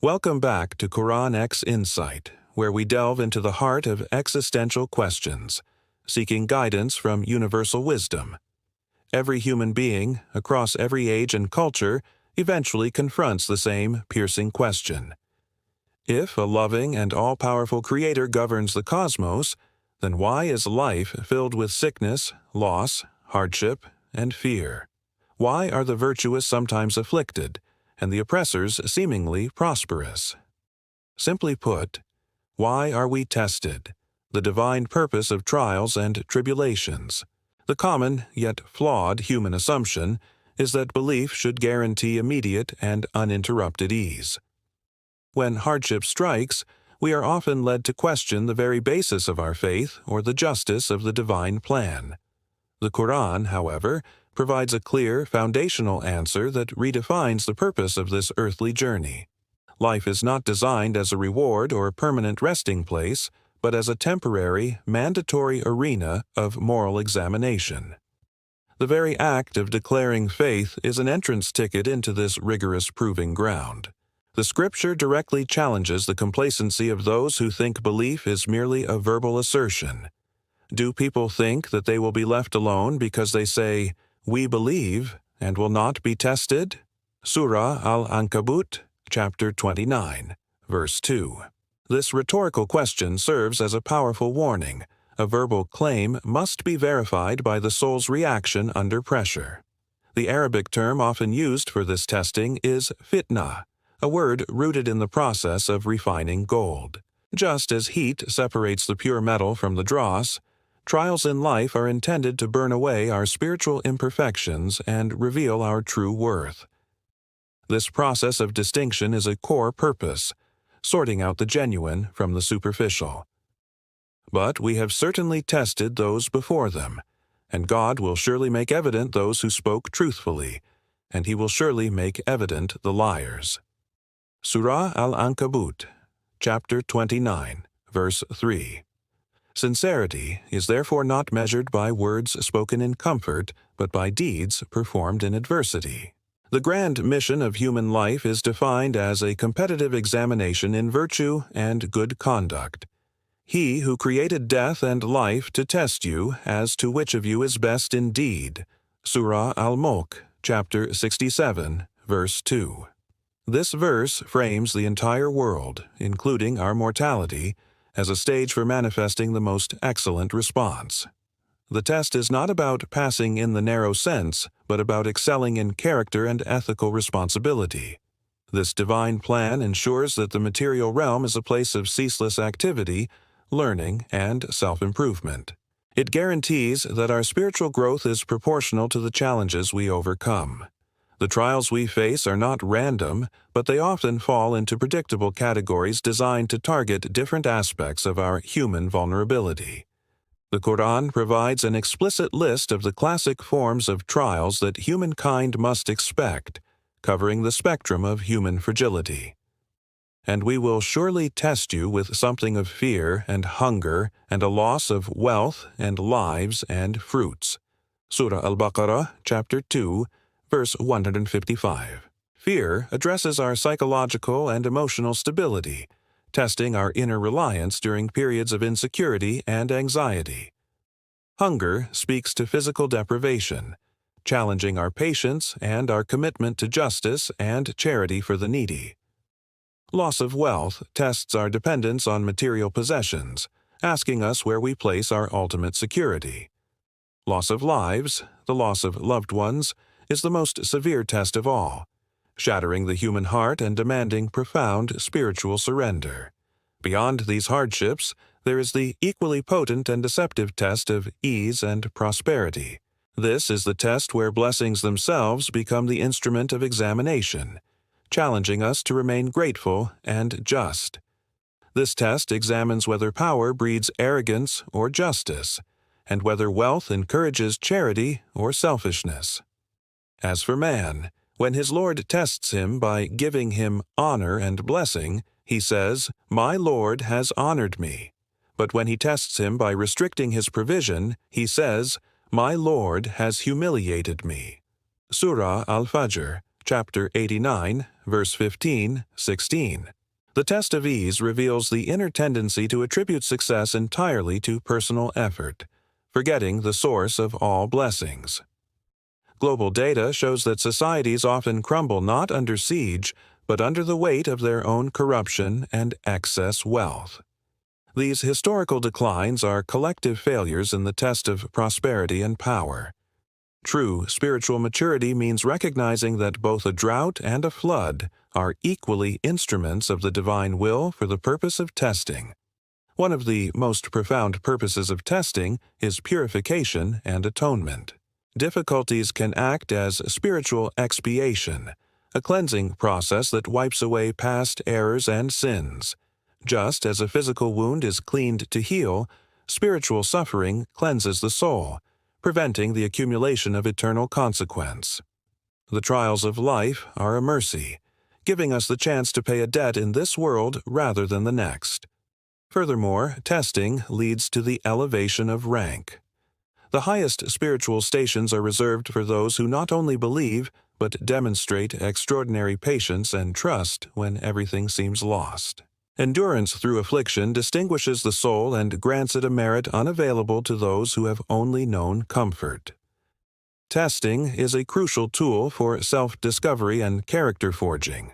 Welcome back to QURANxINSIGHT, where we delve into the heart of existential questions, seeking guidance from universal wisdom. Every human being, across every age and culture, eventually confronts the same piercing question. If a loving and all-powerful Creator governs the cosmos, then why is life filled with sickness, loss, hardship, and fear? Why are the virtuous sometimes afflicted, and the oppressors seemingly prosperous? Simply put, why are we tested? The divine purpose of trials and tribulations. The common, yet flawed human assumption is that belief should guarantee immediate and uninterrupted ease. When hardship strikes, we are often led to question the very basis of our faith or the justice of the divine plan. The Quran, however, provides a clear, foundational answer that redefines the purpose of this earthly journey. Life is not designed as a reward or permanent resting place, but as a temporary, mandatory arena of moral examination. The very act of declaring faith is an entrance ticket into this rigorous proving ground. The Scripture directly challenges the complacency of those who think belief is merely a verbal assertion. Do people think that they will be left alone because they say, "We believe," and will not be tested? Surah Al-Ankabut, chapter 29, verse 2. This rhetorical question serves as a powerful warning. A verbal claim must be verified by the soul's reaction under pressure. The Arabic term often used for this testing is fitna, a word rooted in the process of refining gold. Just as heat separates the pure metal from the dross, trials in life are intended to burn away our spiritual imperfections and reveal our true worth. This process of distinction is a core purpose, sorting out the genuine from the superficial. But we have certainly tested those before them, and God will surely make evident those who spoke truthfully, and He will surely make evident the liars. Surah Al-Ankabut, chapter 29, verse 3. Sincerity is therefore not measured by words spoken in comfort, but by deeds performed in adversity. The grand mission of human life is defined as a competitive examination in virtue and good conduct. He who created death and life to test you as to which of you is best indeed. Surah Al-Mulk, chapter 67, verse 2. This verse frames the entire world, including our mortality, as a stage for manifesting the most excellent response. The test is not about passing in the narrow sense, but about excelling in character and ethical responsibility. This divine plan ensures that the material realm is a place of ceaseless activity, learning, and self-improvement. It guarantees that our spiritual growth is proportional to the challenges we overcome. The trials we face are not random, but they often fall into predictable categories designed to target different aspects of our human vulnerability. The Quran provides an explicit list of the classic forms of trials that humankind must expect, covering the spectrum of human fragility. And we will surely test you with something of fear and hunger and a loss of wealth and lives and fruits. Surah Al-Baqarah, chapter 2, verse 155. Fear addresses our psychological and emotional stability, testing our inner reliance during periods of insecurity and anxiety. Hunger speaks to physical deprivation, challenging our patience and our commitment to justice and charity for the needy. Loss of wealth tests our dependence on material possessions, asking us where we place our ultimate security. Loss of lives, the loss of loved ones, is the most severe test of all, shattering the human heart and demanding profound spiritual surrender. Beyond these hardships, there is the equally potent and deceptive test of ease and prosperity. This is the test where blessings themselves become the instrument of examination, challenging us to remain grateful and just. This test examines whether power breeds arrogance or justice, and whether wealth encourages charity or selfishness. As for man, when his Lord tests him by giving him honor and blessing, he says, "My Lord has honored me." But when he tests him by restricting his provision, he says, "My Lord has humiliated me." Surah Al-Fajr, chapter 89, verse 15, 16. The test of ease reveals the inner tendency to attribute success entirely to personal effort, forgetting the source of all blessings. Global data shows that societies often crumble not under siege, but under the weight of their own corruption and excess wealth. These historical declines are collective failures in the test of prosperity and power. True spiritual maturity means recognizing that both a drought and a flood are equally instruments of the divine will for the purpose of testing. One of the most profound purposes of testing is purification and atonement. Difficulties can act as spiritual expiation, a cleansing process that wipes away past errors and sins. Just as a physical wound is cleaned to heal, spiritual suffering cleanses the soul, preventing the accumulation of eternal consequence. The trials of life are a mercy, giving us the chance to pay a debt in this world rather than the next. Furthermore, testing leads to the elevation of rank. The highest spiritual stations are reserved for those who not only believe, but demonstrate extraordinary patience and trust when everything seems lost. Endurance through affliction distinguishes the soul and grants it a merit unavailable to those who have only known comfort. Testing is a crucial tool for self-discovery and character forging.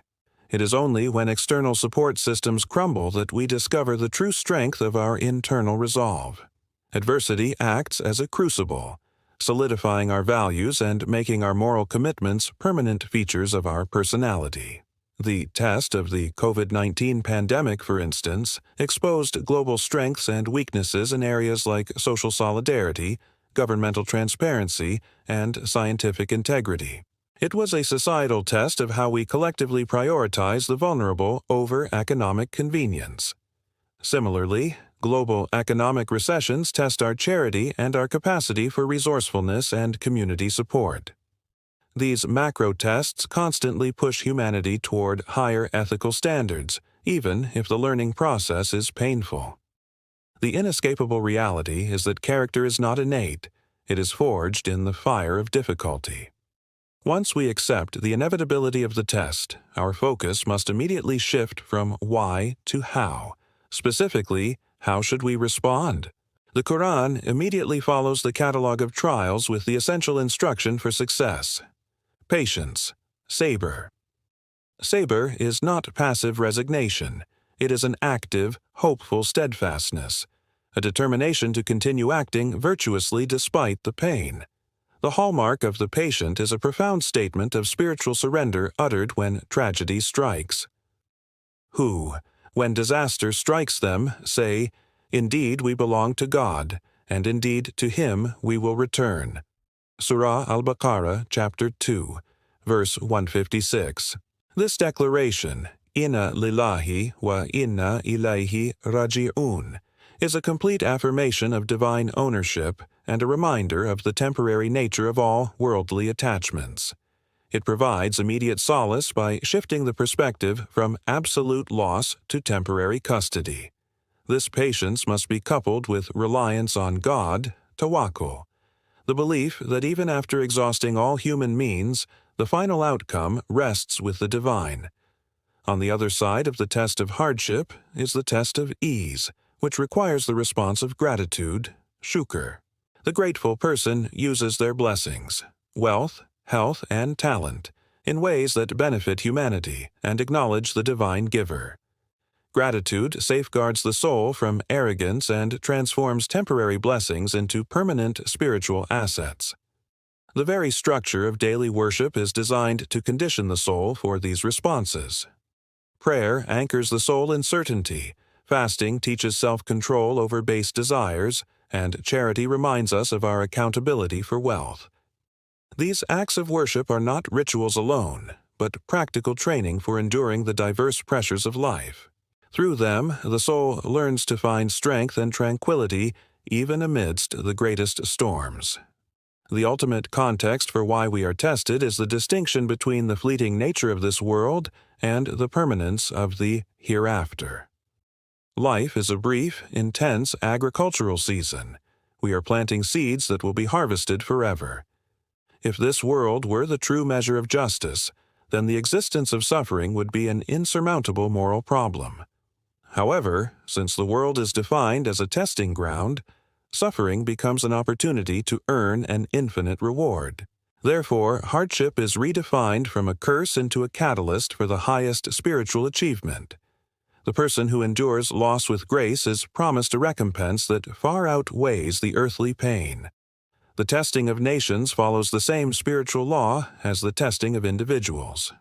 It is only when external support systems crumble that we discover the true strength of our internal resolve. Adversity acts as a crucible, solidifying our values and making our moral commitments permanent features of our personality. The test of the COVID-19 pandemic, for instance, exposed global strengths and weaknesses in areas like social solidarity, governmental transparency, and scientific integrity. It was a societal test of how we collectively prioritize the vulnerable over economic convenience. Similarly, global economic recessions test our charity and our capacity for resourcefulness and community support. These macro tests constantly push humanity toward higher ethical standards, even if the learning process is painful. The inescapable reality is that character is not innate, it is forged in the fire of difficulty. Once we accept the inevitability of the test, our focus must immediately shift from why to how. Specifically, how should we respond? The Quran immediately follows the catalog of trials with the essential instruction for success. Patience, sabr. Sabr is not passive resignation. It is an active, hopeful steadfastness, a determination to continue acting virtuously despite the pain. The hallmark of the patient is a profound statement of spiritual surrender uttered when tragedy strikes. Who, when disaster strikes them, say, "Indeed we belong to God, and indeed to Him we will return." Surah Al-Baqarah, chapter 2, verse 156. This declaration, "Inna lillahi wa inna ilayhi raji'un," is a complete affirmation of divine ownership and a reminder of the temporary nature of all worldly attachments. It provides immediate solace by shifting the perspective from absolute loss to temporary custody. This patience must be coupled with reliance on God, tawakkul, the belief that even after exhausting all human means, the final outcome rests with the divine. On the other side of the test of hardship is the test of ease, which requires the response of gratitude, shukr. The grateful person uses their blessings, wealth, health, and talent, in ways that benefit humanity and acknowledge the divine giver. Gratitude safeguards the soul from arrogance and transforms temporary blessings into permanent spiritual assets. The very structure of daily worship is designed to condition the soul for these responses. Prayer anchors the soul in certainty, fasting teaches self-control over base desires, and charity reminds us of our accountability for wealth. These acts of worship are not rituals alone, but practical training for enduring the diverse pressures of life. Through them, the soul learns to find strength and tranquility even amidst the greatest storms. The ultimate context for why we are tested is the distinction between the fleeting nature of this world and the permanence of the hereafter. Life is a brief, intense agricultural season. We are planting seeds that will be harvested forever. If this world were the true measure of justice, then the existence of suffering would be an insurmountable moral problem. However, since the world is defined as a testing ground, suffering becomes an opportunity to earn an infinite reward. Therefore, hardship is redefined from a curse into a catalyst for the highest spiritual achievement. The person who endures loss with grace is promised a recompense that far outweighs the earthly pain. The testing of nations follows the same spiritual law as the testing of individuals.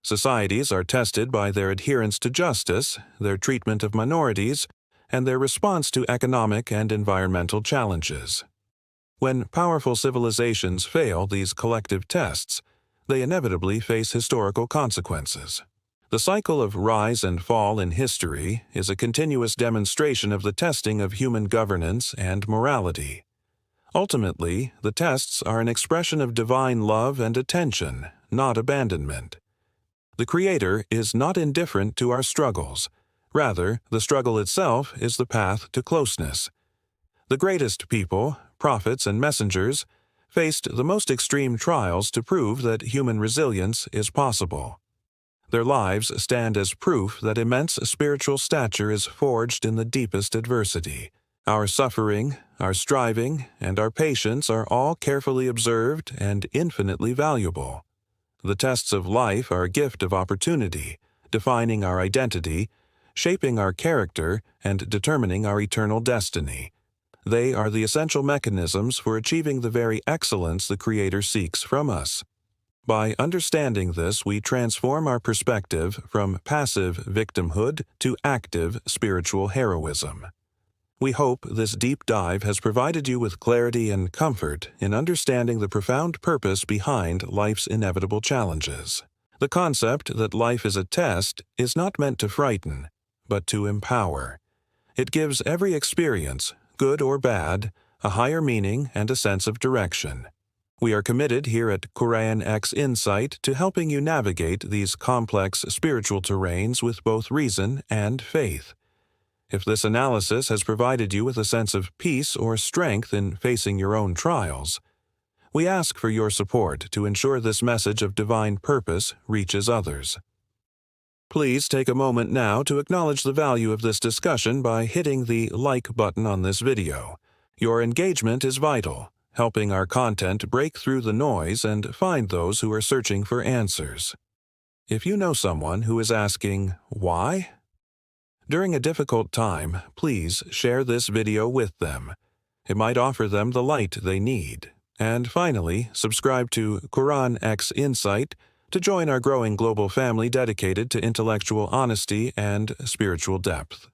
Societies are tested by their adherence to justice, their treatment of minorities, and their response to economic and environmental challenges. When powerful civilizations fail these collective tests, they inevitably face historical consequences. The cycle of rise and fall in history is a continuous demonstration of the testing of human governance and morality. Ultimately, the tests are an expression of divine love and attention, not abandonment. The Creator is not indifferent to our struggles. Rather, the struggle itself is the path to closeness. The greatest people, prophets and messengers, faced the most extreme trials to prove that human resilience is possible. Their lives stand as proof that immense spiritual stature is forged in the deepest adversity. Our suffering, our striving, and our patience are all carefully observed and infinitely valuable. The tests of life are a gift of opportunity, defining our identity, shaping our character, and determining our eternal destiny. They are the essential mechanisms for achieving the very excellence the Creator seeks from us. By understanding this, we transform our perspective from passive victimhood to active spiritual heroism. We hope this deep dive has provided you with clarity and comfort in understanding the profound purpose behind life's inevitable challenges. The concept that life is a test is not meant to frighten, but to empower. It gives every experience, good or bad, a higher meaning and a sense of direction. We are committed here at QURANxINSIGHT to helping you navigate these complex spiritual terrains with both reason and faith. If this analysis has provided you with a sense of peace or strength in facing your own trials, we ask for your support to ensure this message of divine purpose reaches others. Please take a moment now to acknowledge the value of this discussion by hitting the like button on this video. Your engagement is vital, helping our content break through the noise and find those who are searching for answers. If you know someone who is asking, why? During a difficult time, please share this video with them. It might offer them the light they need. And finally, subscribe to QURANxINSIGHT to join our growing global family dedicated to intellectual honesty and spiritual depth.